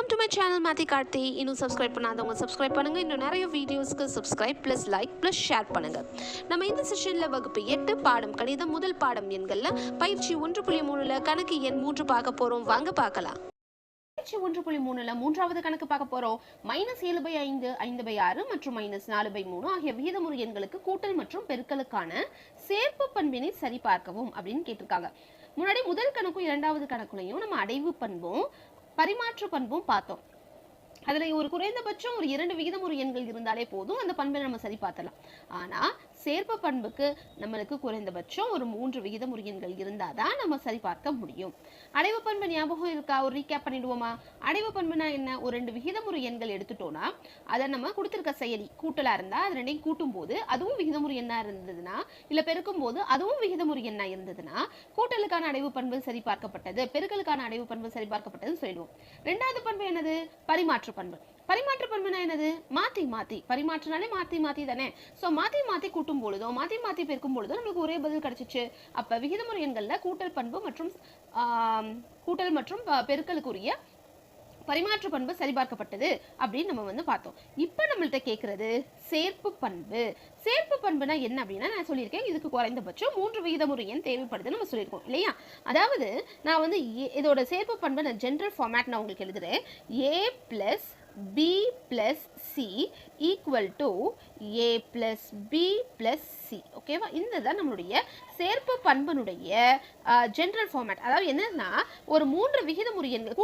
Welcome to my channel மாத்தி கார்த்தி. இன்னும் subscribe பண்ணாதவங்க சப்ஸ்கிரைப் பண்ணுங்க. இன்னும் நிறைய வீடியோஸ்க்கு subscribe plus like plus share பண்ணுங்க. நம்ம இந்த செஷனில் வகுப்பு 8 பாடம் கணிதம் முதல் பாடம் எண்களில் பயிற்சி 1.3ல் கணக்கு எண் 3 பார்க்க போறோம். வாங்க பார்க்கலாம். பயிற்சி 1.3ல் மூன்றாவது கணக்கு பார்க்க போறோம். -7/5, 5/6 மற்றும் -4/3 ஆகிய விகிதமுறு எண்களுக்கு கூட்டல் மற்றும் பெருக்கலுக்கான சேர்ப்பு பண்பினை சரி பார்க்கவும் அப்படின்னு கேட்டிருக்காங்க. முன்னாடி முதல் கணக்கும் இரண்டாவது கணக்குலையும் நம்ம அடைவு பண்பும் பரிமாற்று பண்பும் பார்த்தோம். அதுல ஒரு குறைந்தபட்சம் ஒரு 2 விகிதமுறு எண்கள் இருந்தாலே போதும், அந்த பண்பை நம்ம சரி பார்த்தலாம். ஆனா சேர்ப்பு பண்புக்கு நம்மளுக்கு குறைந்தபட்சம் ஒரு 3 விகிதமுறு எண்கள் இருந்தாதான் நம்ம சரி பார்க்க முடியும். அடைவு பண்பு ஞாபகம் இருக்கா? ஒரு ரீகேப் பண்ணிடுவோமா? அடைவு பண்புனா என்ன? ஒரு 2 விகிதமுறு எண்கள் எடுத்துட்டோம்னா அதை நம்ம கொடுத்திருக்க செயலி கூட்டலா இருந்தா அது ரெண்டையும் கூட்டும் போது அதுவும் விகிதமுறு எண்ணா இருந்ததுன்னா, இல்ல பெருக்கும் போது அதுவும் விகிதமுறு எண்ணா இருந்ததுன்னா கூட்டலுக்கான அடைவு பண்பு சரி பார்க்கப்பட்டது, பெருக்கலுக்கான அடைவு பண்பு சரி பார்க்கப்பட்டதுன்னு சொல்லிடுவோம். ரெண்டாவது பண்பு என்னது? பரிமாற்று பண்பு. பரிமாற்று பண்புனா என்னது? மாத்தி மாத்தி, பரிமாற்றினாலே மாத்தி மாத்தி தானே. சோ மாத்தி மாத்தி கூட்டும் பொழுதோ மாத்தி மாத்தி பெருக்கும் பொழுதோ நமக்கு ஒரே பதில் கிடைச்சிச்சு. அப்ப விகிதமுறு எண்கள்ல கூட்டல் பண்பு மற்றும் பெருக்கலுக்குரிய பரிமாற்று பண்பு சரிபார்க்கப்பட்டது அப்படின்னு நம்ம பார்த்தோம். இப்ப நம்மள்ட்ட கேட்கறது சேர்ப்பு பண்பு. சேர்ப்பு பண்புனா என்ன அப்படின்னா, நான் சொல்லியிருக்கேன் இதுக்கு குறைந்தபட்சம் 3 விகிதமுறு எண் தேவைப்படுதுன்னு நம்ம சொல்லியிருக்கோம் இல்லையா? அதாவது நான் இதோட சேர்ப்பு பண்பு நான் ஜெனரல் ஃபார்மேட் நான் உங்களுக்கு எழுதுறேன். a plus b plus c equal to a plus b plus c. ஓகேவா? இதுதான் நம்மளுடைய சேர்ப்பு பண்பனுடைய ஜெனரல் ஃபார்மேட். அதாவது என்னன்னா, ஒரு 3 விகிதமுறு எண்கள்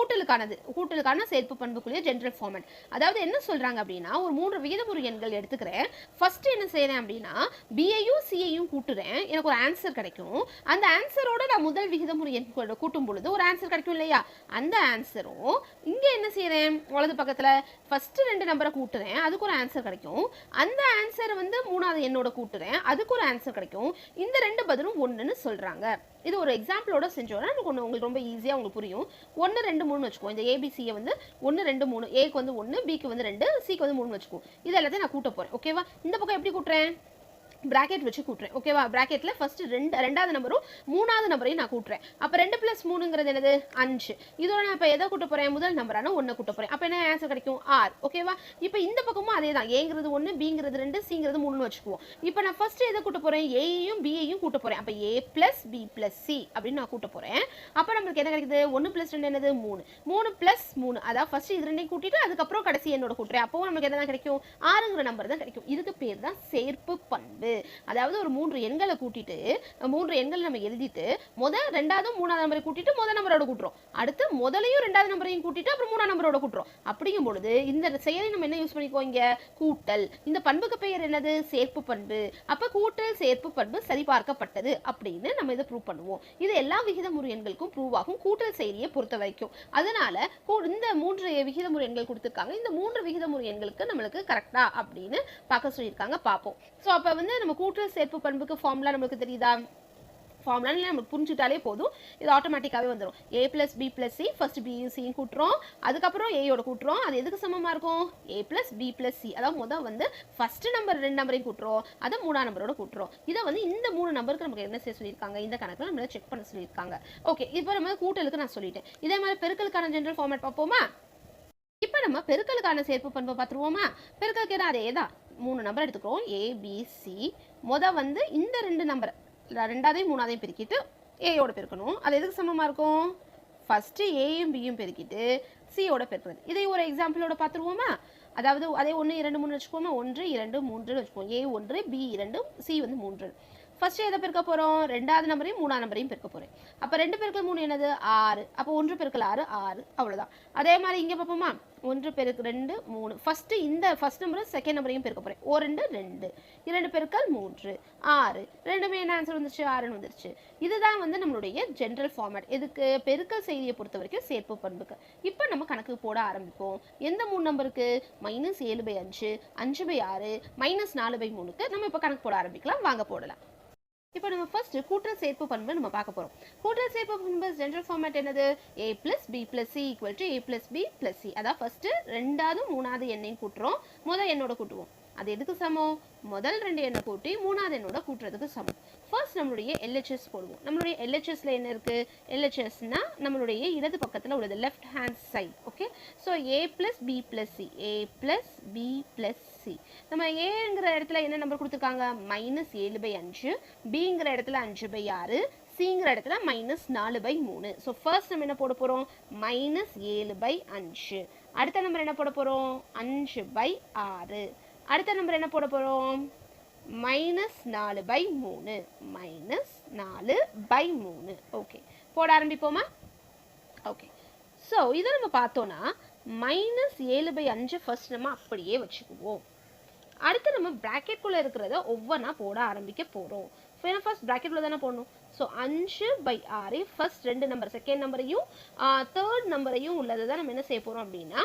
கூட்டலுக்கான சேர்ப்பு பண்புக்குரிய ஜெனரல் ஃபார்மேட். அதாவது என்ன சொல்றாங்க அப்படின்னா, ஒரு 3 விகிதமுறு எண்கள் எடுத்துக்கிறேன். ஃபர்ஸ்ட் என்ன செய்யறேன் அப்படின்னா, b-ஐயும் c-ஐயும் கூட்டுறேன், எனக்கு ஒரு ஆன்சர் கிடைக்கும். அந்த ஆன்சரோட நான் முதல் விகிதமுறு எண் கூட்டும் பொழுது ஒரு ஆன்சர் கிடைக்கும் இல்லையா? அந்த ஆன்சரும் இங்க என்ன செய்யறேன், வலது பக்கத்துல ஃபர்ஸ்ட் 2 நம்பரை கூட்டுறேன், அதுக்கு ஒரு ஆன்சர் கிடைக்கும். அந்த ஆன்சர் மூணாவது எண்ணோட கூட்டுறேன், அதுக்கு ஒரு ஆன்சர் கிடைக்கும். இந்த 2 பதிலும் 1ன்னு சொல்றாங்க. இது ஒரு எக்ஸாம்பிளோட செஞ்சோம்னா உங்களுக்கு ரொம்ப ஈஸியா உங்களுக்கு புரியும். 1 2 3 வச்சுக்கோ. இந்த ஏபிசியை 1 2 3, ஏக்கு 1, பிக்கு 2, சிக்கு 3 வச்சுக்கோ. இது எல்லாத்தையும் நான் கூட்ட போறேன். ஓகேவா? இந்த பக்கம் எப்படி கூட்டுறேன்? பிராக்கெட் வச்சு கூட்டுறேன். ஓகேவா? பிராக்கெட்ல ஃபர்ஸ்ட் ரெண்டாவது நம்பரும் மூணாவது நம்பரையும் நான் கூட்டுறேன். அப்ப 2 + 3ங்கிறது என்னது? 5. இதோட நான் இப்ப எதை கூட்ட போறேன்? முதல் நம்பரான 1 கூட்ட போறேன். அப்ப என்ன ஆன்சர் கிடைக்கும்? 6. ஓகேவா? இப்ப இந்த பக்கமும் அதே தான். ஏங்கிறது 1, பிங்கிறது 2, சிங்கிறது 3ன்னு வச்சுக்குவோம். இப்ப நான் ஃபர்ஸ்ட் எதை கூட்ட போறேன்? ஏயையும் பியையும் கூட்ட போறேன். அப்ப a + b + c அப்படின்னு நான் கூட்ட போறேன். அப்ப நமக்கு என்ன கிடைக்குது? 1 + 2 என்னது? 3. 3 + 3, அதாவது ஃபர்ஸ்ட் இது ரெண்டையும் கூட்டிட்டு அதுக்கப்புறம் கடைசி என்னோட கூட்டுறேன். அப்போ நமக்கு என்ன கிடைக்கும்? 6ங்கிற நம்பர் தான் கிடைக்கும். இதுக்கு பேர் தான் சேர்ப்பு பண்பு. அதாவது ஒரு 3 எண்களை கூட்டிட்டு 3 எண்களை நம்ம எழுதிட்டு ரெண்டாவது மூணாவது நம்பரை கூட்டிட்டு முதல் நம்பரோட கூட்டுறோம். அடுத்து முதலையும் ரெண்டாவது நம்பரையும் கூட்டிட்டு அப்புறம் மூணாவது நம்பரோட கூட்டுறோம். அப்படிங்கும் பொழுது இந்த செயலை நம்ம என்ன யூஸ் பண்ணிக்கோ? இங்க கூட்டல். இந்த பண்புக்கு பெயர் என்னது? சேர்ப்பு பண்பு. அப்ப கூட்டல் சேர்ப்பு பண்பு சரிபார்க்கப்பட்டது அப்படின்னு நம்ம இதை ப்ரூவ் பண்ணுவோம். இது எல்லா விகிதமுறு எண்களுக்கும் ப்ரூவ் ஆகும், கூட்டல் செயலியை பொறுத்த வரைக்கும். அதனால இந்த 3 விகிதமுறு எண்கள் கொடுத்திருக்காங்க. இந்த 3 விகிதமுறு எண்களுக்கு நம்மளுக்கு கரெக்டா அப்படின்னு பார்க்க சொல்லியிருக்காங்க. பார்ப்போம். ஸோ அப்ப நம்ம கூட்டல் சேர்ப்பு பண்புக்கு ஃபார்முலா நமக்கு தெரியுதா? ஃபார்முலா நமக்கு புரிஞ்சுட்டாலே போதும், இது ஆட்டோமேட்டிக்காவே வந்துடும். a + b + c, ஃபர்ஸ்ட் b-யும் c-யும் கூட்டுறோம், அதுக்கப்புறம் a-யோட கூட்டுறோம். அது எதுக்கு சமமா இருக்கும்? a + b + c. அதாவது ஃபர்ஸ்ட் நம்பர் 2 நம்பரையும் கூட்டுறோம், அதை மூணாம் நம்பரோட கூட்டுறோம். இதை இந்த 3 நம்பருக்கு நமக்கு என்ன செய்ய சொல்லியிருக்காங்க? இந்த கணக்கில் நம்மள செக் பண்ண சொல்லியிருக்காங்க. ஓகே, இப்போ நம்ம கூட்டலுக்கு நான் சொல்லிட்டேன். இதே மாதிரி பெருக்கலுக்கான ஜெனரல் ஃபார்மேட் பார்ப்போமா? இப்போ நம்ம பெருக்கலுக்கான சேர்ப்பு பண்பை பார்த்துருவோமா? பெருக்கலுக்கு என்ன? அதே தான். 3 நம்பர் எடுத்துக்கிறோம், a b c. இந்த 2 நம்பர் ரெண்டாவதையும் மூணாவதையும் பெருக்கிட்டு ஏயோட பெருக்கணும். அது எதுக்கு சமமா இருக்கும்? ஃபர்ஸ்ட் ஏயும் பியும் பெருக்கிட்டு சியோட பெருக்கிறது. இதை ஒரு எக்ஸாம்பிளோட பார்த்துருவோமா? அதாவது அதே 1 2 3 வச்சுக்கோமா? 1 2 3 வச்சுக்கோம். a 1, b 2, c 3. ஃபர்ஸ்ட் எதை பெருக்க போறோம்? ரெண்டாவது நம்பரையும் மூணாவது நம்பரையும் பெருக்க போறேன். அப்ப 2 × 3 என்னது? 6. அப்ப 1 × 6 6. அவ்வளவுதான். அதே மாதிரி இங்க பார்ப்போமா? 1 × 2 3. ஃபர்ஸ்ட் நம்பரும் செகண்ட் நம்பரையும் பெருக்க போறேன். 2 2, 2 × 3 6. ரெண்டுமே என்ன ஆன்சர் வந்துருச்சு? 6ன்னு வந்துருச்சு. இதுதான் நம்மளுடைய ஜெனரல் ஃபார்மேட். எதுக்கு? பெருக்கல் செயலியை பொறுத்த வரைக்கும் சேர்ப்பு பண்புக்கு. இப்ப நம்ம கணக்கு போட ஆரம்பிப்போம். எந்த 3 நம்பருக்கு? -7/5, 5/6, -4/3க்கு நம்ம இப்ப கணக்கு போட ஆரம்பிக்கலாம். வாங்க போடலாம். இப்போ நம்ம ஃபர்ஸ்ட் கூட்டல் சேர்ப்பு பண்பு நம்ம பார்க்க போறோம். கூட்டல் சேர்ப்பு பண்பு ஜெனரல் ஃபார்மேட் என்னது? a + b + c = a + b + c. அதாவது ஃபர்ஸ்ட் ரெண்டாவது மூணாவது எண்ணையும் கூட்டுறோம், முதல் எண்ணோட கூட்டுவோம். அது எதுக்கு சமம்? முதல் 2 எண்ணை கூட்டி மூணாவது எண்ணோட கூட்டுறதுக்கு சமம். ஃபர்ஸ்ட் நம்மளுடைய எல்ஹெச்எஸ் போடுவோம். நம்மளுடைய எல்ஹெச்எஸ்ல என்ன இருக்கு? எல்ஹெச்எஸ்னா நம்மளுடைய இடது பக்கத்தில் உள்ளது, left hand side. Okay, so a + b + c, a + b + c. நம்ம ஏங்கிற இடத்துல என்ன நம்பர் கொடுத்துருக்காங்க? -7/5, பிங்கிற இடத்துல 5/6, சிங்கிற இடத்துல -4/3. ஸோ ஃபர்ஸ்ட் நம்ம என்ன போட போகிறோம்? -7/5. அடுத்த நம்பர் என்ன போட போகிறோம்? 5/6. அடுத்த நம்பர் என்ன போட போகிறோம்? -4/3, -4/3. ஓகே, போட ஆரம்பிப்போமா? ஓகே, ஸோ இதை நம்ம பார்த்தோன்னா -7/5 ஃபர்ஸ்ட் நம்ம அப்படியே வச்சுக்குவோம். அடுத்து நம்ம ப்ராக்கெட்குள்ளே இருக்கிறத ஒவ்வொன்றா போட ஆரம்பிக்க போகிறோம். ஏன்னா ஃபர்ஸ்ட் ப்ராக்கெட்குள்ளே தானே போடணும். ஸோ 5/6 ஃபர்ஸ்ட் 2 நம்பர், செகண்ட் நம்பரையும் தேர்ட் நம்பரையும் உள்ளதை தான் நம்ம என்ன செய்ய போகிறோம் அப்படின்னா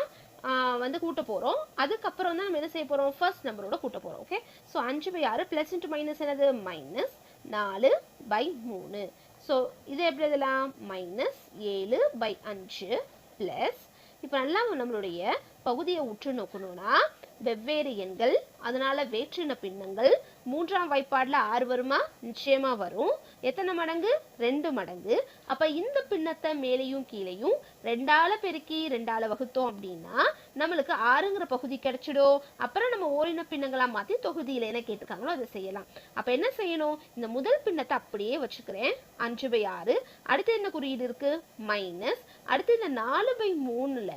வந்து கூட்ட போகிறோம். அதுக்கப்புறம் தான் நம்ம என்ன செய்ய போகிறோம்? ஃபர்ஸ்ட் நம்பரோட கூட்ட போகிறோம். Okay, so 5/6 plus into minus என்னது? -4/3. ஸோ இது எப்படி எழுதலாம்? -7/5 ப்ளஸ், இப்போ நல்லா நம்மளுடைய பகுதியை உற்று நோக்கணும்னா வெவ்வேறு எண்கள், அதனால வேற்றின பின்னங்கள். மூன்றாம் வாய்ப்பாடில் 6 வருமா? நிச்சயமா வரும். எத்தனை மடங்கு? 2 மடங்கு. அப்ப இந்த பின்னத்தை மேலையும் கீழையும் 2ஆல பெருக்கி 2ஆல வகுத்தோம் அப்படின்னா நம்மளுக்கு 6ங்கிற பகுதி கிடைச்சிடும். அப்புறம் நம்ம ஓரின பின்னங்களா மாத்தி தொகுதியில என்ன கேட்டிருக்காங்களோ அதை செய்யலாம். அப்ப என்ன செய்யணும்? இந்த முதல் பின்னத்தை அப்படியே வச்சுக்கிறேன், 5/6. அடுத்து என்ன குறியீடு இருக்கு? மைனஸ். அடுத்து இந்த 4/3ல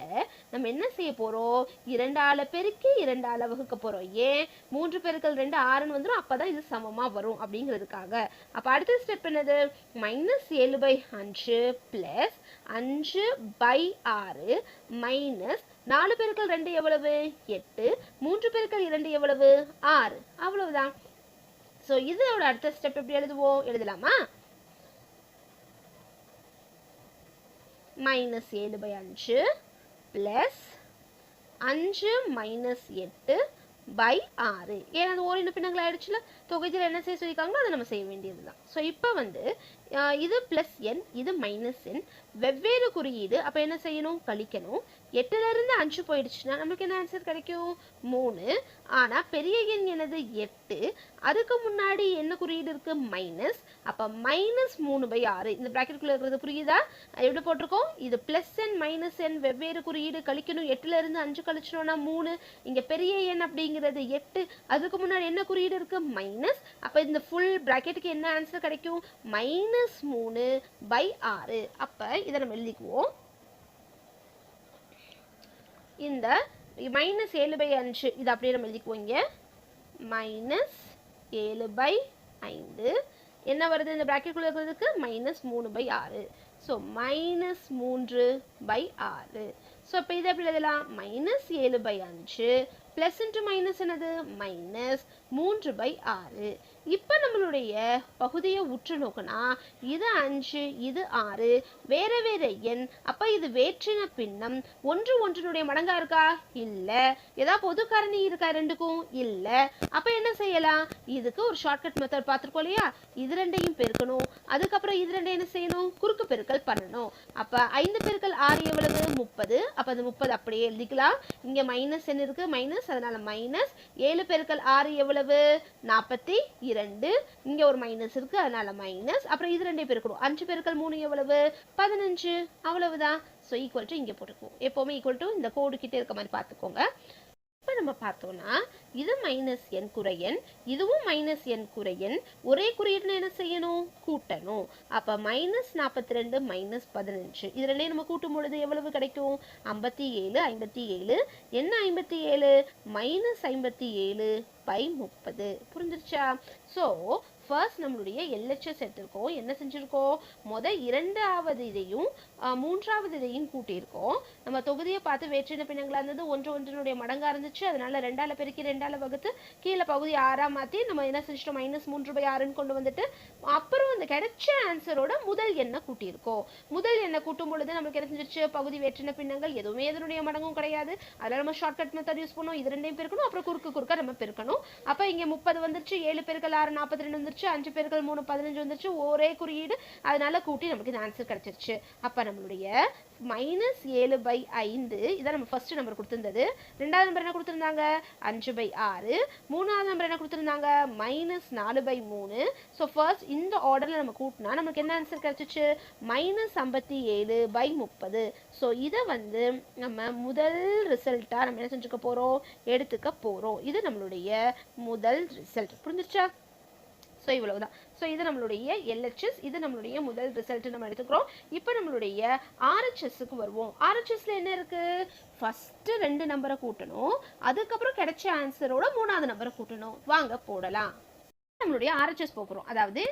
நம்ம என்ன செய்ய போறோம்? 2ஆல பெருக்கி 2ஆல வகுக்க போறோம். ஏன்? 3 பெருக்கல் 2 6ன்னு வந்துடும். அப்பதான் இது சமமா வரும் அப்படிங்கிறதுக்காக. அப்ப அடுத்த ஸ்டெப் என்னது? -7/5 பிளஸ் 5/6 மைனஸ் 4 பெருக்கல் 2 எவ்வளவு? 8. 3 பெருக்கல் 2 எவ்வளவு? 6. அவ்வளவுதான். சோ இதோட அடுத்த ஸ்டெப் எப்படி எழுதுவோம்? எழுதலாமா? -7/5 பிளஸ் 5 மைனஸ் 8/6. ஏன்னா அது ஓரின பின்னங்கள் ஆயிடுச்சுல, தொகுதியில் என்ன செய்ய சொல்லியிருக்காங்களோ அதை நம்ம செய்ய வேண்டியதுதான். ஸோ இப்போ வந்து இது பிளஸ் எண், இது மைனஸ் எண், வெவ்வேறு குறியீடு. அப்போ என்ன செய்யணும்? கழிக்கணும். 8லிருந்து 5 போயிடுச்சுன்னா நம்மளுக்கு என்ன ஆன்சர் கிடைக்கும்? 3. ஆனால் பெரிய எண் என்னது? 8. அதுக்கு முன்னாடி என்ன குறியீடு இருக்கு? மைனஸ். அப்போ -3/6. இந்த ப்ராக்கெட்டுக்குள்ள இருக்கிறது புரியுதா? எப்படி போட்டிருக்கோம்? இது பிளஸ் எண் மைனஸ் எண் வெவ்வேறு குறியீடு, கழிக்கணும். 8லிருந்து 5 கழிச்சோம்னா 3. இங்கே பெரிய எண் அப்படிங்கிறது 8. அதுக்கு முன்னாடி என்ன குறியீடு இருக்கு? மைனஸ். அப்போ இந்த ஃபுல் ப்ராக்கெட்டுக்கு என்ன ஆன்சர் கிடைக்கும்? -3/6. அப்போ இதை நம்ம எழுதிக்குவோம். இந்த -7/5 இது அப்படியே நம்ம எழுதிக்குவோம். இங்கே -7/5 என்ன வருது? இந்த ப்ராக்கெட்டுக்குள்ள இருக்கிறதுக்கு -3/6. ஸோ -3/6. ஸோ இப்போ இதை எப்படி எழுதலாம்? -7/5 பிளஸ் இன்ட்டு மைனஸ் என்னது? -3/6. இப்போ நம்மளுடைய பகுதியை உற்று நோக்கினா இது 5, இது 6, வேற வேற எண். அப்போ இது வேற்றின பின்னம். ஒன்றுடைய மடங்கா இருக்கா? இல்லை. ஏதாவது பொது காரணி இருக்கா ரெண்டுக்கும்? இல்லை. அப்போ என்ன செய்யலாம்? இதுக்கு ஒரு ஷார்ட்கட் மெத்தட் பார்த்துருக்கோம் இல்லையா? இது ரெண்டையும் பெருக்கணும். அதுக்கப்புறம் இது ரெண்டையும் என்ன செய்யணும்? குறுக்கு பெருக்கல் பண்ணணும். அப்போ 5 பெருக்கல் 6 எவ்வளவு? 30. அப்போ அது 30 அப்படியே எழுதிக்கலாம். இங்கே மைனஸ் என்ன இருக்கு? மைனஸ், அதனால மைனஸ். 7 பெருக்கல் 6 எவ்வளவு? 42. இங்க ஒரு மைனஸ் இருக்கு, அதனால மைனஸ். அப்புறம் இது ரெண்டே பெருக்கணும். 5 பெருக்கல் 3 எவ்வளவு? 15. அவ்வளவுதான். ஸோ ஈக்குவல் டு இங்கே போட்டுக்குவோம். எப்போவுமே ஈக்குவல் டு இந்த கோடு கிட்டே இருக்க மாதிரி பார்த்துக்கோங்க. இப்போ நம்ம பார்த்தோம்னா இது மைனஸ் எண் குறையன், இதுவும் மைனஸ் எண் குறையன். ஒரே குறியீடுன்னு என்ன செய்யணும்? கூட்டணும். அப்போ -42 -15 இது ரெண்டையும் நம்ம கூட்டும் பொழுது எவ்வளவு கிடைக்கும்? 57. 57 என்ன? 57 -57/30. புரிஞ்சிருச்சா? ஸோ ஃபர்ஸ்ட் நம்மளுடைய LHS எடுத்திருக்கோம். என்ன செஞ்சுருக்கோம்? இரண்டாவது இதையும் மூன்றாவது இதையும் கூட்டியிருக்கோம். நம்ம தொகுதியை பார்த்து வேற்றின பின்னங்களா இருந்தது, ஒன்றினுடைய மடங்கா இருந்துச்சு. அதனால 2ஆல பெருக்கி 2ஆல வகுத்து கீழே பகுதி 6ஆ மாற்றி நம்ம என்ன செஞ்சிட்டோம்? -3/6ன்னு கொண்டு வந்துட்டு அப்புறம் அந்த கிடைச்ச ஆன்சரோட முதல் எண்ணை கூட்டியிருக்கோம். முதல் எண்ணை கூட்டும் பொழுது நம்மளுக்கு என்ன செஞ்சிருச்சு? பகுதி வேற்றின பின்னங்கள் எதுவுமே எதனுடைய மடங்கும் கிடையாது. அதில் நம்ம ஷார்ட்கட் மெத்தட் யூஸ் பண்ணோம். இது ரெண்டையும் பெருக்கணும், அப்புறம் குறுக்க நம்ம பெருக்கணும். அப்போ இங்கே 30 வந்துருச்சு, 7 பெருக்கல் 6 42 வந்துருச்சு, 5 பெருக்கல் 3 15 வந்துருச்சு. ஒரே குறியீடு, அதனால கூட்டி நமக்கு இந்த ஆன்சர் கிடைச்சிருச்சு. அப்ப நம்மளுடைய -7/5 இதான் நம்ம ஃபர்ஸ்ட் நம்பர் கொடுத்துருந்தது. ரெண்டாவது நம்பர் என்ன கொடுத்துருந்தாங்க? 5/6. மூணாவது நம்பர் என்ன கொடுத்துருந்தாங்க? -4/3. ஸோ ஃபர்ஸ்ட் இந்த ஆர்டரில் நம்ம கூட்டினா நமக்கு என்ன ஆன்சர் கிடச்சிச்சு? -57/30. ஸோ இதை வந்து நம்ம முதல் ரிசல்ட்டாக நம்ம என்ன செஞ்சுக்க போகிறோம்? எடுத்துக்க போகிறோம். இது நம்மளுடைய முதல் ரிசல்ட். புரிஞ்சிச்சா? ஸோ இவ்வளவுதான். ஸோ இது நம்மளுடைய LHS, இது நம்மளுடைய முதல் ரிசல்ட் நம்ம எடுத்துக்கிறோம். இப்போ நம்மளுடைய RHSக்கு வருவோம். RHSல என்ன இருக்கு? ஃபர்ஸ்ட் 2 நம்பரை கூட்டணும், அதுக்கப்புறம் கிடைச்ச ஆன்சரோட 3வது நம்பரை கூட்டணும். வாங்க போடலாம். நம்மளுடைய RHS போகிறோம். அதாவது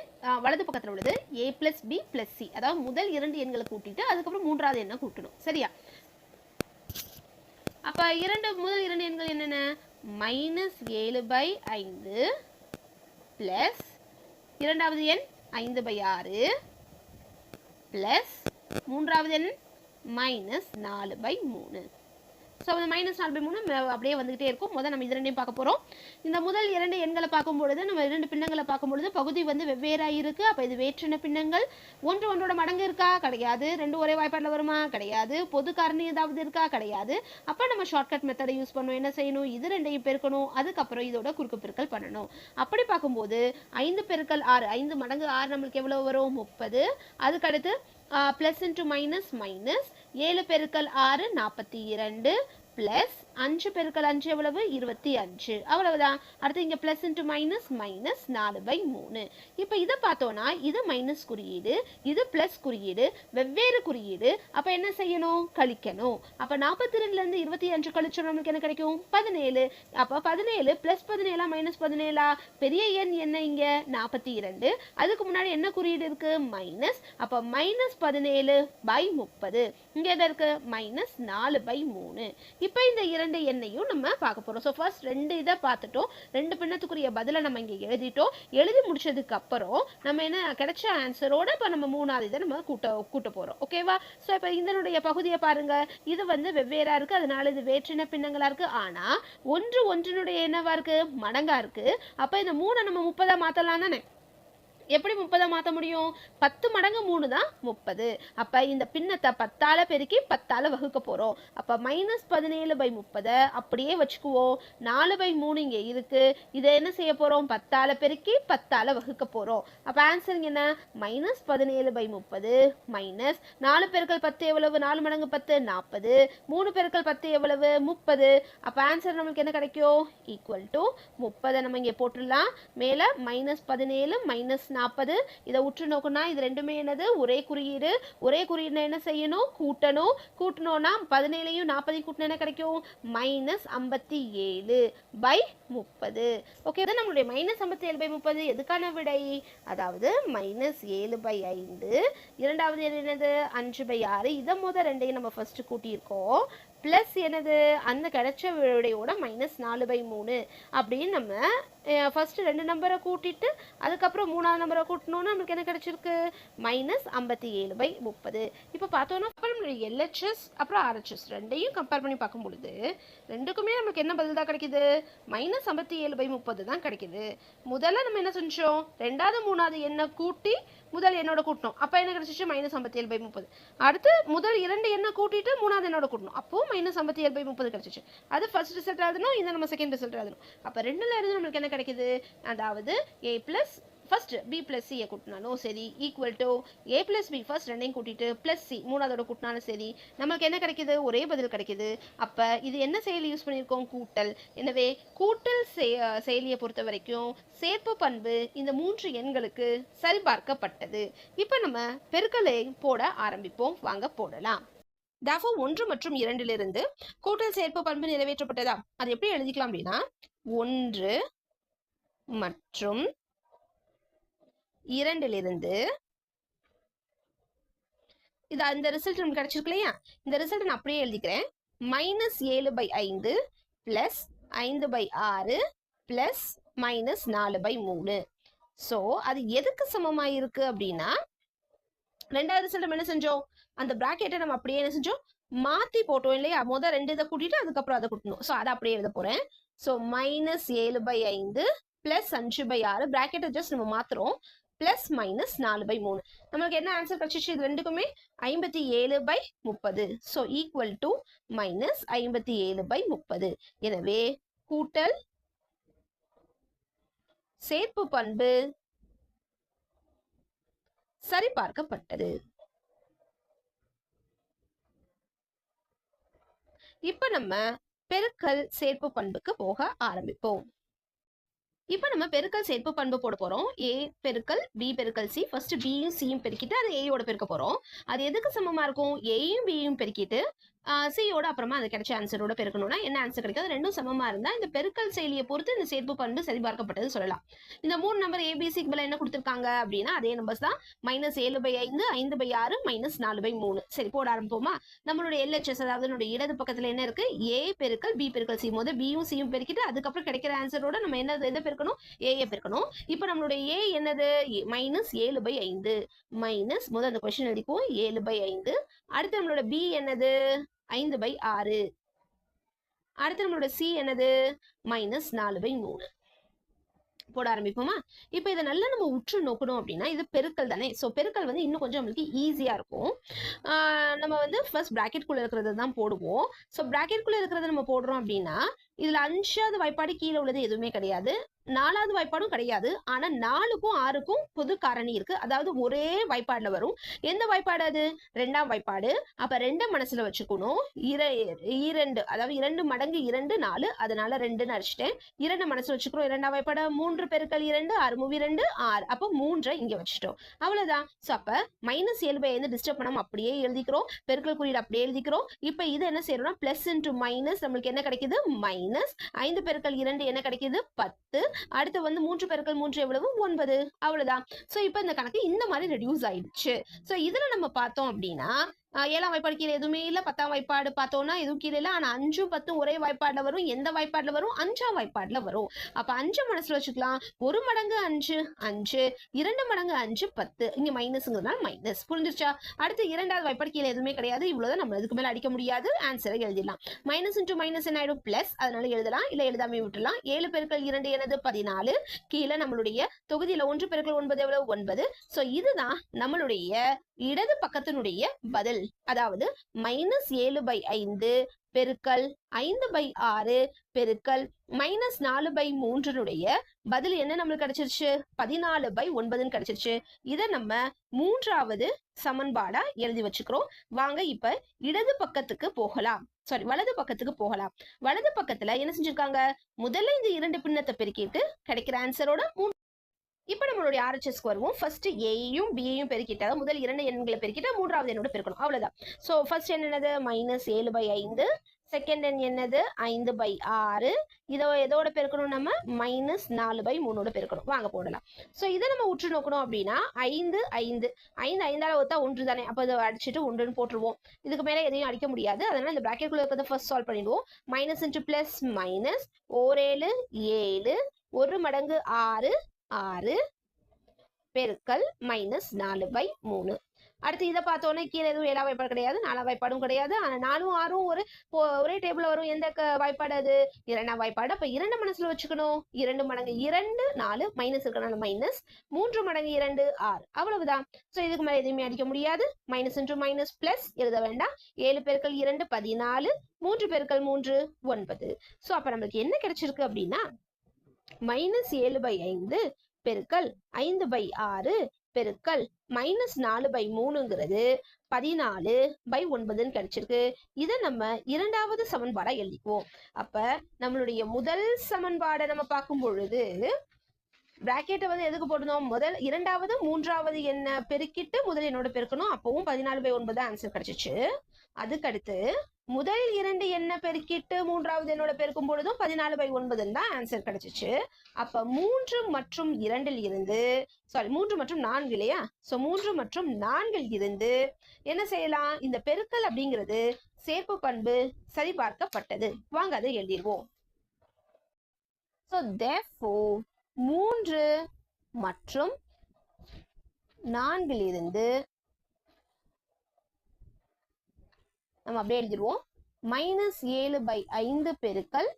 வலது பக்கத்தில் உள்ளது A + B + C. அதாவது முதல் 2 எண்களை கூட்டிட்டு அதுக்கப்புறம் 3வது எண்ணை கூட்டணும். சரியா? அப்ப முதல் 2 எண்கள் என்னென்ன? -7/5 பிளஸ் இரண்டாவது எண் 5/6 பிளஸ் மூன்றாவது எண் -4/3. ஸோ அந்த -4/3 அப்படியே வந்துகிட்டே இருக்கும். முதல் நம்ம இது ரெண்டையும் பார்க்க போகிறோம். இந்த முதல் 2 எண்களை பார்க்கும்பொழுது நம்ம 2 பின்னங்களை பார்க்கும்பொழுது பகுதி வந்து வெவ்வேறாக இருக்குது. அப்போ இது வேற்றின பின்னங்கள். ஒன்று ஒன்றோட மடங்கு இருக்கா? கிடையாது. 2 ஒரே வாய்ப்பாட்டில் வருமா? கிடையாது. பொது காரணி ஏதாவது இருக்கா? கிடையாது. அப்போ நம்ம ஷார்ட்கட் மெத்தடை யூஸ் பண்ணணும். என்ன செய்யணும்? இது ரெண்டையும் பெருக்கணும், அதுக்கப்புறம் இதோட குறுக்கு பெருக்கல் பண்ணணும். அப்படி பார்க்கும்போது 5 × 6, 5 மடங்கு 6 நம்மளுக்கு எவ்வளோ வரும்? 30. அதுக்கடுத்து plus into minus minus 7 × 6 42 plus 5 × 5 எவ்வளவு? 25. அவ்வளவுதான். அடுத்து இங்கே ப்ளஸ் இன்ட்டு மைனஸ் மைனஸ் 4/3. இப்போ இதை பார்த்தோன்னா இது மைனஸ் குறியீடு, இது ப்ளஸ் குறியீடு, வெவ்வேறு குறியீடு. அப்போ என்ன செய்யணும்? கழிக்கணும். அப்போ 42லேருந்து 25 கழிச்சோம் நம்மளுக்கு என்ன கிடைக்கும்? 17. அப்போ 17 ப்ளஸ் 17 மைனஸ் 17. பெரிய எண் என்ன இங்கே? 42. அதுக்கு முன்னாடி என்ன குறியீடு இருக்கு? மைனஸ். அப்போ -17/30. இங்கே எதை இருக்கு? -4/3. இப்போ இந்த 2 எண்ணையும் நம்ம பார்க்க போகிறோம். ஸோ ஃபர்ஸ்ட் 2 இதை பார்த்துட்டோம். 2 பின்னத்துக்குரிய பதிலை நம்ம இங்கே எழுதிட்டோம். எழுதி முடிச்சதுக்கு அப்புறம் நம்ம என்ன கிடைச்ச ஆன்சரோட இப்போ நம்ம 3வது இதை நம்ம கூட்ட போகிறோம். ஓகேவா? ஸோ இப்போ இதனுடைய பகுதியை பாருங்க. இது வந்து வெவ்வேறா இருக்கு, அதனால இது வேற்றின பின்னங்களா இருக்கு. ஆனால் ஒன்றினுடைய என்னவா இருக்கு? மடங்கா இருக்கு. அப்போ இந்த 3 நம்ம 30 மாற்றலாம் தானே? எப்படி 30 மாற்ற முடியும்? 10 மடங்கு 3 தான் 30. அப்போ இந்த பின்னத்தை 10ஆல் பெருக்கி 10ஆல் வகுக்க போகிறோம். அப்போ -17/30 அப்படியே வச்சுக்குவோம். 4/3 இங்கே இருக்கு. இதை என்ன செய்ய போகிறோம்? 10ஆல் பெருக்கி 10ஆல் வகுக்க போகிறோம். அப்போ ஆன்சர் என்ன? -17/30 மைனஸ் 4 × 10 எவ்வளவு? 4 மடங்கு 10 40. 3 × 10 எவ்வளவு? 30. அப்போ ஆன்சர் நம்மளுக்கு என்ன கிடைக்கும்? Equal to 30. நம்ம இங்கே போட்டுடலாம். மேலே -17 -40. இதை உற்று நோக்குனா இது ரெண்டுமே என்னது? ஒரே குறியீடு. ஒரே குறியீடு என்ன செய்யணும்? கூட்டணும். கூட்டணும்னா 17யும் 40யும் கூட்டினா என்ன கிடைக்கும்? -57/30. ஓகே, இது நம்மளுடைய -57/30 எதுக்கான விடை? அதாவது -7/5. இரண்டாவது என்னது? 5/6. இதை முதல் ரெண்டையும் நம்ம ஃபர்ஸ்ட் கூட்டியிருக்கோம். ப்ளஸ் என்னது? அந்த கிடைச்ச விடையோட -4/3 அப்படின்னு நம்ம ஃபர்ஸ்ட் 2 நம்பரை கூட்டிட்டு அதுக்கப்புறம் 3வது நம்பரை கூட்டணும்னா நமக்கு என்ன கிடைச்சிருக்கு? -57/30. இப்போ பார்த்தோன்னா நம்மளுடைய LHS அப்புறம் RHS ரெண்டையும் கம்பேர் பண்ணி பார்க்கும் பொழுது ரெண்டுக்குமே நமக்கு என்ன பதில் தான் கிடைக்குது? -57/30 தான் கிடைக்குது. முதல்ல நம்ம என்ன செஞ்சோம்? 2வது 3வது எண்ணை கூட்டி முதல் எண்ணோட கூட்டணும். அப்போ என்ன கிடைச்சிச்சு? -57/30. அடுத்து முதல் 2 எண்ணை கூட்டிட்டு 3வது எண்ணோட கூட்டணும். அப்போ -57/30 கிடைச்சிச்சு. அது ஃபர்ஸ்ட் ரிசல்ட் எழுதணும், இதை நம்ம செகண்ட் ரிசல்ட் எழுதணும். அப்போ 2ல இருந்து நம்மளுக்கு என்ன கிடைக்குது? அதாவது A + ஃபர்ஸ்ட் B + C கூட்டினாலும் சரி equal to A + B first ரெண்டையும் கூட்டிட்டு ப்ளஸ் C மூணாவதோட கூட்டினாலும் சரி நமக்கு என்ன கிடைக்குது? ஒரே பதில் கிடைக்குது. அப்போ இது என்ன செயலி யூஸ் பண்ணியிருக்கோம்? கூட்டல். எனவே கூட்டல் செயலியை பொறுத்த வரைக்கும் சேர்ப்பு பண்பு இந்த 3 எண்களுக்கு சரிபார்க்கப்பட்டது. இப்போ நம்ம பெருக்கலை போட ஆரம்பிப்போம். வாங்க போடலாம். therefore 1 மற்றும் 2லிருந்து கூட்டல் சேர்ப்பு பண்பு நிறைவேற்றப்பட்டதா? அது எப்படி எழுதிக்கலாம் அப்படின்னா 1 மற்றும் 2லிருந்து இது அந்த ரிசல்ட் நமக்கு கிடைச்சிருக்கு இல்லையா? இந்த ரிசல்ட் நான் அப்படியே எழுதிக்கிறேன். -7/5 பிளஸ் 5/6 பிளஸ் -4/3. ஸோ அது எதுக்கு சமமாக இருக்கு அப்படின்னா 2வது ரிசல்ட் நம்ம என்ன செஞ்சோம்? அந்த பிராக்கெட்டை நம்ம அப்படியே என்ன செஞ்சோம்? மாற்றி போட்டோம் இல்லையா? முதல் 2 இதை கூட்டிட்டு அதுக்கப்புறம் அதை கூட்டணும். ஸோ அதை அப்படியே எழுத போகிறேன். ஸோ -7/5 பிளஸ் 5/6 பிராக்கெட்டை ஜஸ்ட் நம்ம மாற்றுறோம். Plus minus 4/3. நமக்கு என்ன ஆன்சர் கிடைச்சிச்சு இது ரெண்டுக்குமே? 57/30. So equal to minus 57/30. எனவே கூட்டல் சேர்ப்பு பண்பு சரிபார்க்கப்பட்டது. இப்ப நம்ம பெருக்கல் சேர்ப்பு பண்புக்கு போக ஆரம்பிப்போம். இப்ப நம்ம பெருக்கல் சேர்ப்பு பண்பு போட போறோம். a பெருக்கல் b பெருக்கல் c. ஃபர்ஸ்ட் bயும் cயும் பெருக்கிட்டு அது a யோட பெருக்க போறோம். அது எதுக்கு சமமா இருக்கும்? aயும் bயும் பெருக்கிட்டு சியோட அப்புறமா அது கிடைச்ச ஆன்சரோட பெருக்கணும்னா என்ன ஆன்சர் கிடைக்கும்? ரெண்டும் சமமா இருந்தா இந்த பெருக்கல் செயலியை பொறுத்து இந்த சேர்ப்பு பண்பு சரிபார்க்கப்பட்டது சொல்லலாம். இந்த 3 நம்பர் ஏபிசிக்கு பதிலா என்ன கொடுத்திருக்காங்க அப்படின்னா அதே நம்பர்ஸ் தான். -7/5, 5/6, -4/3. சரி, போட ஆரம்பிப்போமா? நம்மளுடைய LHS, அதாவது நம்மளுடைய இடது பக்கத்துல என்ன இருக்கு? a பெருக்கல் b பெருக்கல் c. முதல் bயும் cயும் பெருக்கிட்டு அதுக்கப்புறம் கிடைக்கிற ஆன்சரோட நம்ம என்ன எதை பெருக்கணும்? a பெருக்கணும். இப்போ நம்மளுடைய a என்னது? -7/5 மைனஸ் முதல் அந்த கொஸ்டின் எழுதிக்குவோம் 7/5. அடுத்து நம்மளோட b என்னது? 5/6. அடுத்து நம்மளோட c என்னது? -4/3. போட ஆரம்பிப்போமா? இப்போ இதை நல்லா நம்ம உற்று நோக்கணும் அப்படின்னா இது பெருக்கல் தானே. ஸோ பெருக்கல் வந்து இன்னும் கொஞ்சம் நம்மளுக்கு ஈஸியாக இருக்கும். நம்ம வந்து ஃபர்ஸ்ட் ப்ராக்கெட்குள்ளே இருக்கிறது தான் போடுவோம். ஸோ ப்ராக்கெட்குள்ளே இருக்கிறத நம்ம போடுறோம் அப்படின்னா இதில் 5வது வாய்ப்பாடு கீழே உள்ளது எதுவுமே கிடையாது, 4வது வாய்ப்பாடும் கிடையாது. ஆனால் 4க்கும் 6க்கும் பொது காரணி இருக்கு, அதாவது ஒரே வாய்ப்பாடுல வரும். எந்த வாய்ப்பாடு அது? 2ஆம் வாய்ப்பாடு. அப்ப 2 மனசுல வச்சுக்கணும். 2, அதாவது 2 மடங்கு 2 4, அதனால 2ன்னு அடிச்சிட்டேன். 2 மனசுல வச்சுக்கிறோம். 2ஆம் வாய்ப்பாடு 3 பெருக்கல் 2, 6 × 2 6. அப்போ 3 இங்க வச்சுட்டோம், அவ்வளவுதான். ஸோ அப்ப -7/5 டிஸ்டர்ப் பண்ணாம அப்படியே எழுதிக்கிறோம், பெருக்கல் குறியீடு அப்படியே எழுதிக்கிறோம். இப்போ இது என்ன செய்யறோம்னா பிளஸ் இன்டு மைனஸ், நம்மளுக்கு என்ன கிடைக்குது? மைனஸ் 5 பெருக்கல் 2 என்ன கிடைக்குது? 10. அடுத்து வந்து 3 பெருக்கல் 3 எவ்வளவு? 9. அவ்வளவுதான். சோ இப்போ இந்த கணக்கு இந்த மாதிரி ரெடியூஸ் ஆயிடுச்சு. சோ இதுல நம்ம பார்த்தோம் அப்படின்னா 7ஆம் வாய்ப்பாடு கீழே எதுவுமே இல்ல, 10ஆம் வாய்ப்பாடு பார்த்தோம்னா எதுவும் கீழே இல்ல. ஆனா 5ம் 10ம் ஒரே வாய்ப்பாடுல வரும். எந்த வாய்ப்பாடுல வரும்? 5ஆம் வாய்ப்பாடுல வரும். அப்ப 5 மனசுல வச்சுக்கலாம். 1 மடங்கு 5 5, 2 மடங்கு 5 10. இங்க மைனஸ்ங்கிறதுனால மைனஸ். புரிஞ்சிருச்சா? அடுத்து 2வது வாய்ப்பாடு கீழே எதுவுமே கிடையாது, இவ்வளவுதான். நம்ம இதுக்கு மேல அடிக்க முடியாது, ஆன்சரை எழுதிடலாம். மைனஸ் இன்டு மைனஸ் என்ன ஆயிடும்? பிளஸ். அதனால எழுதலாம், இல்ல எழுதாமே விட்டுலாம். 7 பெருக்கல் 2 என்னது? 14. கீழே நம்மளுடைய தொகுதியில 1 பெருக்கல் 9 எவ்வளவு? 9. சோ இதுதான் நம்மளுடைய இடது பக்கத்தினுடைய பதில். அதாவது -7/5 பெருக்கல் 5/6 பெருக்கல் -4/3 பதில் என்ன நம்மளுக்கு கிடைச்சிருச்சு? 14/9 கிடைச்சிருச்சு. இதை நம்ம 3வது சமன்பாடா எழுதி வச்சுக்கிறோம். வாங்க இப்ப இடது பக்கத்துக்கு போகலாம். சாரி, வலது பக்கத்துக்கு போகலாம். வலது பக்கத்துல என்ன செஞ்சிருக்காங்க? முதல்ல இந்த 2 பின்னத்தை பெருக்கிட்டு கிடைக்கிற ஆன்சரோட இப்ப நம்மளுடைய RHSக்கு வருவோம். ஃபர்ஸ்ட் ஏயும் பியையும் பெருக்கிட்டா முதல் 2 எண்களை பெருக்கிட்டா 3வது எண்ணோட பெருக்கணும், அவ்வளவுதான். சோ ஃபர்ஸ்ட் என்னது? -7/5. செகண்ட் எண் என்னது? 5/6. இதை எதோட பெருக்கணும்? நம்ம -4/3 பெருக்கணும். வாங்க போடலாம். சோ இதை நம்ம உற்று நோக்கணும் அப்படின்னா 5 5 5 5ஆல ஒத்தா 1 தானே. அப்ப இதை அடிச்சுட்டு 1ன்னு போட்டுருவோம். இதுக்கு மேல எதையும் அடிக்க முடியாது, அதனால இந்த பிராக்கெட்குள்ள இருக்கிறத ஃபர்ஸ்ட் சால்வ் பண்ணிடுவோம். மைனஸ் இன்டு பிளஸ் மைனஸ், 7 7, 1 மடங்கு 6 6 பெருக்கல் -4/3. அடுத்து இதை பார்த்தோன்னே கீழே எதுவும் 7ஆம் வாய்ப்பாடு கிடையாது, 4ஆம் வாய்ப்பாடும் கிடையாது. ஆனா 4ம் 6ம் ஒரே டேபிள் வரும். எந்த வாய்ப்பாடு அது? 2ஆம் வாய்ப்பாடு. அப்ப 2 மனசுல வச்சுக்கணும். 2 மடங்கு 2 4, மைனஸ் இருக்கனால மைனஸ். 3 மடங்கு 2 6, அவ்வளவுதான். சோ இதுக்கு மேல எதுவுமே அடிக்க முடியாது. மைனஸ் இன்டு மைனஸ் பிளஸ் எழுத வேண்டாம். 7 பெருக்கல் 2 14, 3 பெருக்கல் 3 9. சோ அப்ப நம்மளுக்கு என்ன கிடைச்சிருக்கு அப்படின்னா -7/5 பெருக்கல் 5/6 பெருக்கல் -4/3ங்கிறது 14/9 கிடைச்சிருக்கு. இதை நம்ம 2வது சமன்பாடா எழுதிக்குவோம். அப்ப நம்மளுடைய முதல் சமன்பாடை நம்ம பார்க்கும் பொழுது பிராக்கெட்டை வந்து எதுக்கு போடணும்? முதல் 2வது 3வது என்ன பெருக்கிட்டு முதல் என்னோட பெருக்கணும். அப்பவும் 14/9 ஆன்சர் கிடைச்சிச்சு. அதுக்கடுத்து முதல் 2 என்ன பெருக்கிட்டு 3வது என்னோட பெருக்கும் பொழுதும் 14/9 தான் ஆன்சர் கிடைச்சிச்சு. அப்ப 3 மற்றும் 2ல் இருந்து, சாரி 3 மற்றும் 4 இல்லையா? சோ 3 மற்றும் 4ல் இருந்து என்ன செய்யலாம்? இந்த பெருக்கல் அப்படிங்கிறது சேர்ப்பு பண்பு சரிபார்க்கப்பட்டது. வாங்க அதை எழுதிடுவோம். So therefore 3 மற்றும் 4ல் இருந்து நம்ம அப்படியே எழுதிடுவோம். -7/5 பெருக்கல்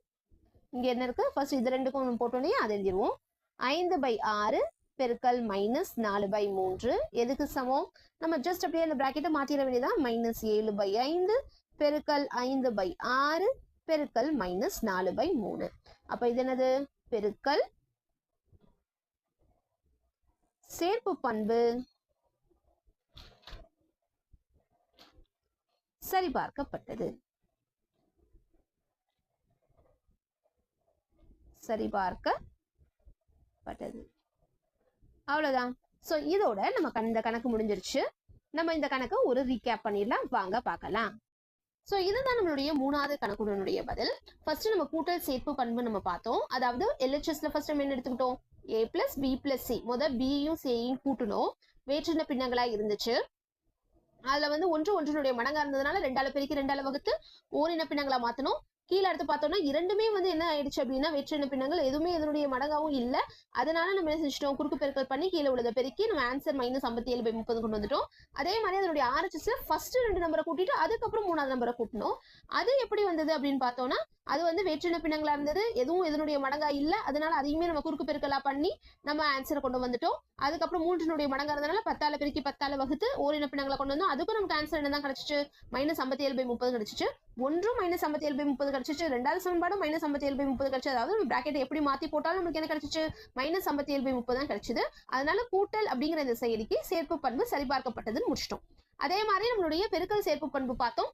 இங்க என்ன இருக்கு? ஃபர்ஸ்ட் இது ரெண்டுக்கும் போட்டோம் இல்லையா? அதை எழுதிடுவோம். 5/6 பெருக்கல் -4/3 எதுக்கு சமம்? நம்ம ஜஸ்ட் அப்படியே அந்த பிராக்கெட்டை மாத்திர வேண்டியதான். -7/5 பெருக்கல் 5/6 பெருக்கல் -4/3. அப்ப இது என்னது? பெருக்கல் சேர்ப்பு பண்பு சரிபார்க்கப்பட்டது. அவ்வளவுதான். சோ இதோட நம்ம இந்த கணக்கு முடிஞ்சிருச்சு. நம்ம இந்த கணக்கு ஒரு ரீகேப் பண்ணிடலாம், வாங்க பார்க்கலாம். சோ இதுதான் நம்மளுடைய மூணாவது கணக்குடனுடைய பதில். ஃபர்ஸ்ட் நம்ம கூட்டல் சேர்ப்பு பண்பு நம்ம பார்த்தோம். அதாவது LHSல ஃபர்ஸ்ட் நம்ம என்ன எடுத்துக்கிட்டோம்? A + B + C. பியும் சியையும் கூட்டணும். வேற்றின பின்னங்களா இருந்துச்சு. அதுல வந்து ஒன்றுடைய மடங்கா இருந்ததுனால 2ஆல பெருக்கி 2ஆல வகுத்து ஓரின பின்னங்களா மாத்தணும். கீழே அடுத்து பார்த்தோம்னா இரண்டுமே வந்து என்ன ஆயிடுச்சு அப்படின்னா வேற்றின பின்னங்கள், எதுவுமே இதனுடைய மடங்காவும் இல்லை. அதனால நம்ம என்ன செஞ்சிட்டோம்? குறுக்கு பெருக்கல் பண்ணி கீழே உள்ளதை பெருக்கி நம்ம ஆன்சர் -57/30 கொண்டு வந்துட்டோம். அதே மாதிரி அதனுடைய RHSல ஃபர்ஸ்ட் 2 நம்பரை கூட்டிட்டு அதுக்கப்புறம் 3ஆவது நம்பரை கூட்டணும். அது எப்படி வந்தது அப்படின்னு பார்த்தோம்னா, அது வந்து வேற்றின பின்னங்களா இருந்தது, எதுவும் இதனுடைய மடங்கா இல்லை. அதனால அதையுமே நம்ம குறுக்கு பெருக்கலா பண்ணி நம்ம ஆன்சரை கொண்டு வந்துட்டோம். அதுக்கப்புறம் 3னுடைய மடங்கா இருந்ததுனால 10ஆல பெருக்கி 10ஆல வகுத்து ஓரின பின்னங்களை கொண்டு வந்தோம். அதுக்கும் நமக்கு ஆன்சர் என்ன தான் கிடைச்சிச்சு? -57/30 கிடைச்சிச்சு. ஒன்றும் -57/30 கிடைச்சிச்சு. 2வது சமன்பாடும் -57/30 கிடைச்சு. அதாவது பிராக்கெட் எப்படி மாத்தி போட்டாலும் நமக்கு என்ன கிடைச்சிச்சு? -57/30 தான் கிடைச்சது. அதனால கூட்டல் அப்படிங்கிற இந்த செயலிக்கு சேர்ப்பு பண்பு சரிபார்க்கப்பட்டதுன்னு முடிச்சிட்டோம். அதே மாதிரி நம்மளுடைய பெருக்கல் சேர்ப்பு பண்பு பார்த்தோம்.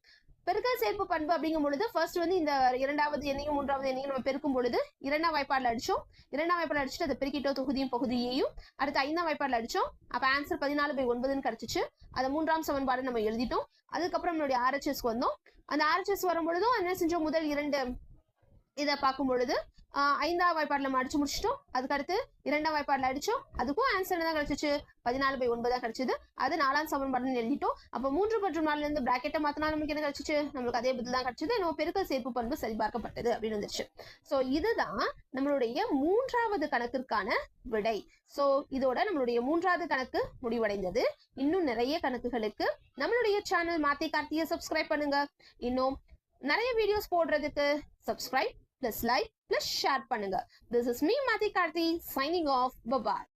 பெருக்கல் சேர்ப்பு பண்பு அப்படிங்கும் பொழுது ஃபர்ஸ்ட் வந்து இந்த 2வது எண்ணையும் 3வது எண்ணையும் நம்ம பெருக்கும் பொழுது 2ஆம் வாய்ப்பாடுல அடிச்சோம். 2ஆம் வாய்ப்பாடுல அடிச்சுட்டு அதை பெருக்கிட்டோம், தொகுதியும் பகுதியையும். அடுத்து 5ஆம் வாய்ப்பாடுல அடிச்சோம். அப்ப ஆன்சர் 14/9 கிடைச்சிச்சு. அதை 3ஆம் சமன்பாடு நம்ம எழுதிட்டோம். அதுக்கப்புறம் நம்மளுடைய RHSக்கு வந்தோம். அந்த RHS வரும் பொழுதும் என்ன செஞ்சோம்? முதல் 2 இதை பார்க்கும் பொழுது 5ஆம் வாய்ப்பாடுல நம்ம அடிச்சு முடிச்சிட்டோம். அதுக்கடுத்து 2ஆம் வாய்ப்பாடுல அடிச்சோம். அதுக்கும் ஆன்சர் தான் கிடைச்சிச்சு? 14/9 தான் கிடைச்சது. அது 4ஆம் சமன்பாடுன்னு எழுதிட்டோம். அப்போ 3 மற்றும் 4ல இருந்து பிராக்கெட்டை மாத்தினா நமக்கு என்ன கிடைச்சிச்சு? நம்மளுக்கு அதே பதில் தான் கிடைச்சது. நம்ம பெருக்கல் சேர்ப்பு பண்பு சரிபார்க்கப்பட்டது அப்படின்னு வந்துருச்சு. சோ இதுதான் நம்மளுடைய 3வது கணக்கிற்கான விடை. சோ இதோட நம்மளுடைய 3வது கணக்கு முடிவடைந்தது. இன்னும் நிறைய கணக்குகளுக்கு நம்மளுடைய சேனல் மாத்தி கார்த்தியை சப்ஸ்கிரைப் பண்ணுங்க. இன்னும் நிறைய வீடியோஸ் போடுறதுக்கு சப்ஸ்கிரைப் +like +share பண்ணுங்க. This is me, Mathi Karthi, signing off. Bye-bye.